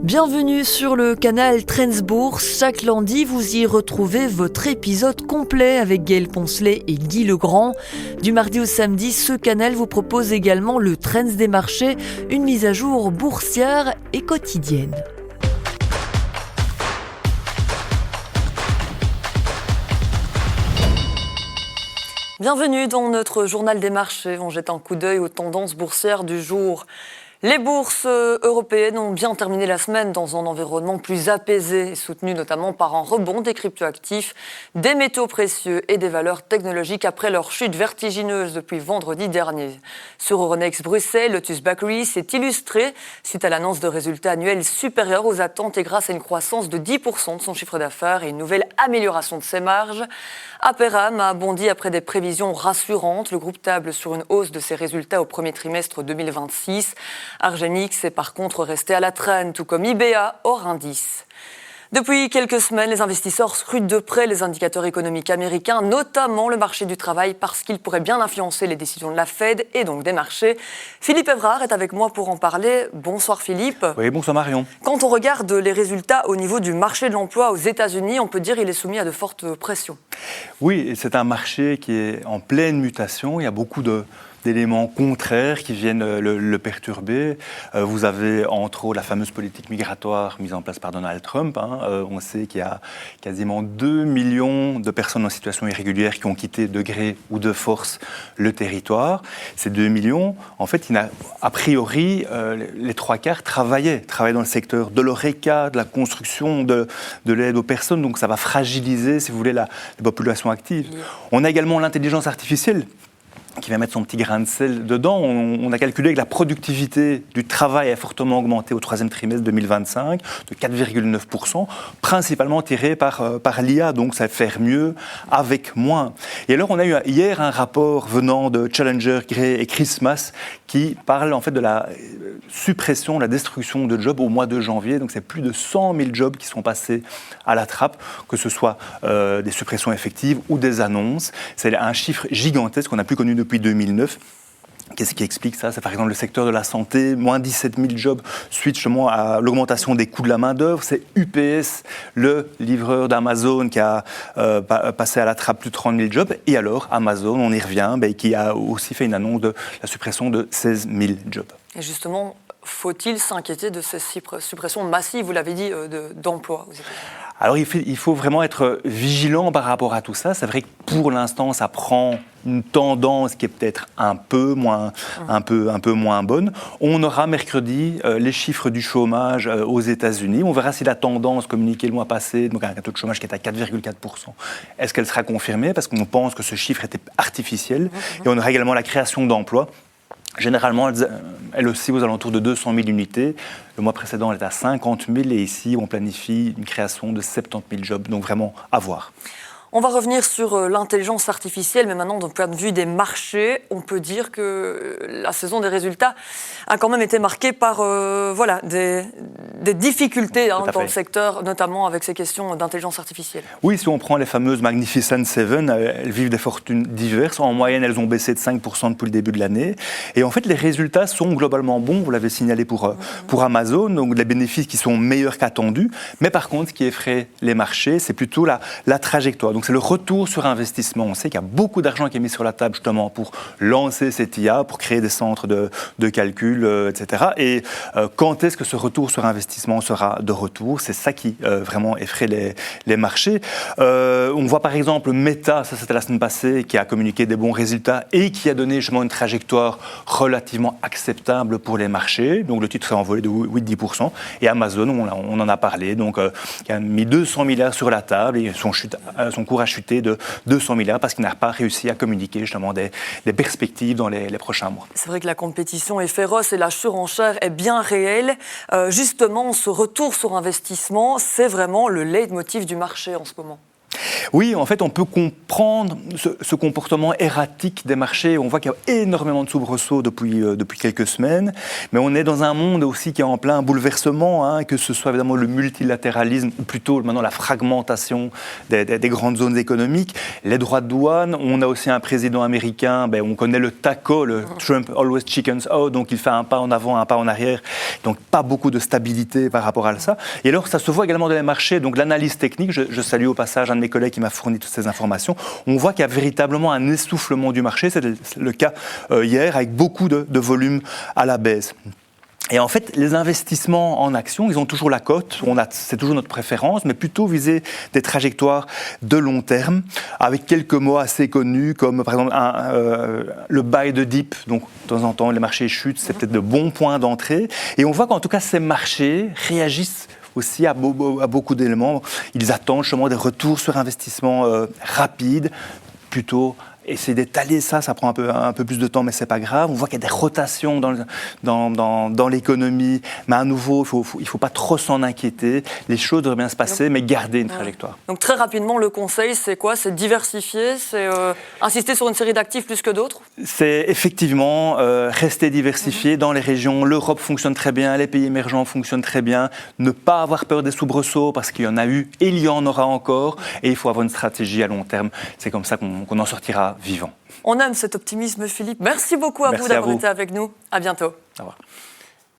Bienvenue sur le canal Trends Bourse. Chaque lundi, vous y retrouvez votre épisode complet avec Gaël Poncelet et Guy Legrand. Du mardi au samedi, ce canal vous propose également le Trends des marchés, une mise à jour boursière et quotidienne. Bienvenue dans notre journal des marchés. On jette un coup d'œil aux tendances boursières du jour. Les bourses européennes ont bien terminé la semaine dans un environnement plus apaisé, soutenu notamment par un rebond des cryptoactifs, des métaux précieux et des valeurs technologiques après leur chute vertigineuse depuis vendredi dernier. Sur Euronext Bruxelles, Lotus Bakery s'est illustré suite à l'annonce de résultats annuels supérieurs aux attentes et grâce à une croissance de 10% de son chiffre d'affaires et une nouvelle amélioration de ses marges. Aperam a bondi après des prévisions rassurantes. Le groupe table sur une hausse de ses résultats au premier trimestre 2026. Argenix est par contre resté à la traîne, tout comme IBA hors indice. Depuis quelques semaines, les investisseurs scrutent de près les indicateurs économiques américains, notamment le marché du travail, parce qu'il pourrait bien influencer les décisions de la Fed et donc des marchés. Philippe Evrard est avec moi pour en parler. Bonsoir Philippe. Oui, bonsoir Marion. Quand on regarde les résultats au niveau du marché de l'emploi aux États-Unis, on peut dire qu'il est soumis à de fortes pressions. Oui, c'est un marché qui est en pleine mutation. Il y a beaucoup d'éléments contraires qui viennent le perturber. Vous avez entre autres la fameuse politique migratoire mise en place par Donald Trump. On sait qu'il y a quasiment 2 millions de personnes en situation irrégulière qui ont quitté de gré ou de force le territoire. Ces 2 millions, en fait, a priori, les 3/4 travaillaient dans le secteur de l'ORECA, de la construction, de l'aide aux personnes. Donc ça va fragiliser, si vous voulez, la population active. On a également l'intelligence artificielle qui va mettre son petit grain de sel dedans. On a calculé que la productivité du travail a fortement augmenté au troisième trimestre 2025, de 4,9%, principalement tiré par l'IA, donc ça va faire mieux avec moins. Et alors on a eu hier un rapport venant de Challenger, Gray et Christmas qui parle en fait de la suppression, la destruction de jobs au mois de janvier. Donc c'est plus de 100 000 jobs qui sont passés à la trappe, que ce soit des suppressions effectives ou des annonces. C'est un chiffre gigantesque qu'on n'a plus connu depuis 2009. Qu'est-ce qui explique ça ? C'est par exemple le secteur de la santé, moins 17 000 jobs suite justement à l'augmentation des coûts de la main-d'œuvre. C'est UPS, le livreur d'Amazon, qui a passé à la trappe plus de 30 000 jobs. Et alors, Amazon, on y revient, qui a aussi fait une annonce de la suppression de 16 000 jobs. Et justement, faut-il s'inquiéter de ces suppressions massives, vous l'avez dit, d'emplois aux États-Unis ? Alors il faut vraiment être vigilant par rapport à tout ça. C'est vrai que pour l'instant, ça prend une tendance qui est peut-être un peu moins bonne. On aura mercredi les chiffres du chômage aux États-Unis. On verra si la tendance communiquée le mois passé, donc un taux de chômage qui est à 4,4%, est-ce qu'elle sera confirmée ? Parce qu'on pense que ce chiffre était artificiel. Et on aura également la création d'emplois. Généralement, elle aussi aux alentours de 200 000 unités. Le mois précédent, elle était à 50 000 et ici, on planifie une création de 70 000 jobs. Donc vraiment, à voir. On va revenir sur l'intelligence artificielle, mais maintenant, d'un point de vue des marchés, on peut dire que la saison des résultats a quand même été marquée par des difficultés dans le secteur, notamment avec ces questions d'intelligence artificielle. Oui, si on prend les fameuses Magnificent Seven, elles vivent des fortunes diverses. En moyenne, elles ont baissé de 5% depuis le début de l'année. Et en fait, les résultats sont globalement bons. Vous l'avez signalé pour Amazon, donc des bénéfices qui sont meilleurs qu'attendus. Mais par contre, ce qui effraie les marchés, c'est plutôt la trajectoire. Donc c'est le retour sur investissement. On sait qu'il y a beaucoup d'argent qui est mis sur la table justement pour lancer cette IA, pour créer des centres de calcul, etc. Et quand est-ce que ce retour sur investissement sera de retour ? C'est ça qui vraiment effraie les marchés. On voit par exemple Meta, ça c'était la semaine passée, qui a communiqué des bons résultats et qui a donné justement une trajectoire relativement acceptable pour les marchés. Donc le titre s'est envolé de 8-10%. Et Amazon, on en a parlé, donc qui a mis 200 milliards sur la table et son cours a chuté de 200 milliards parce qu'il n'a pas réussi à communiquer justement des perspectives dans les prochains mois. C'est vrai que la compétition est féroce et la surenchère est bien réelle. Justement, ce retour sur investissement, c'est vraiment le leitmotiv du marché en ce moment. Oui, en fait, on peut comprendre ce comportement erratique des marchés. On voit qu'il y a énormément de soubresauts depuis quelques semaines, mais on est dans un monde aussi qui est en plein bouleversement, que ce soit évidemment le multilatéralisme, ou plutôt maintenant la fragmentation des grandes zones économiques, les droits de douane. On a aussi un président américain, on connaît le TACO, le Trump Always Chickens Out, donc il fait un pas en avant, un pas en arrière, donc pas beaucoup de stabilité par rapport à ça. Et alors, ça se voit également dans les marchés, donc l'analyse technique, je salue au passage un de mes collègues qui m'a fourni toutes ces informations, on voit qu'il y a véritablement un essoufflement du marché, c'est le cas hier, avec beaucoup de volume à la baisse. Et en fait, les investissements en actions, ils ont toujours la cote, c'est toujours notre préférence, mais plutôt viser des trajectoires de long terme, avec quelques mots assez connus, comme par exemple le buy the dip, donc de temps en temps les marchés chutent, c'est peut-être de bons points d'entrée. Et on voit qu'en tout cas, ces marchés réagissent aussi à beaucoup d'éléments. Ils attendent justement des retours sur investissement rapides, plutôt essayer d'étaler ça prend un peu plus de temps, mais c'est pas grave. On voit qu'il y a des rotations dans l'économie, mais à nouveau, il faut pas trop s'en inquiéter. Les choses devraient bien se passer, mais garder une trajectoire. Donc très rapidement, le conseil, c'est quoi? C'est diversifier, c'est insister sur une série d'actifs plus que d'autres? C'est effectivement rester diversifié dans les régions. L'Europe fonctionne très bien, les pays émergents fonctionnent très bien. Ne pas avoir peur des soubresauts, parce qu'il y en a eu et il y en aura encore. Et il faut avoir une stratégie à long terme. C'est comme ça qu'on en sortira vivant. On aime cet optimisme, Philippe. Merci beaucoup à vous d'avoir été avec nous. À bientôt. Au revoir.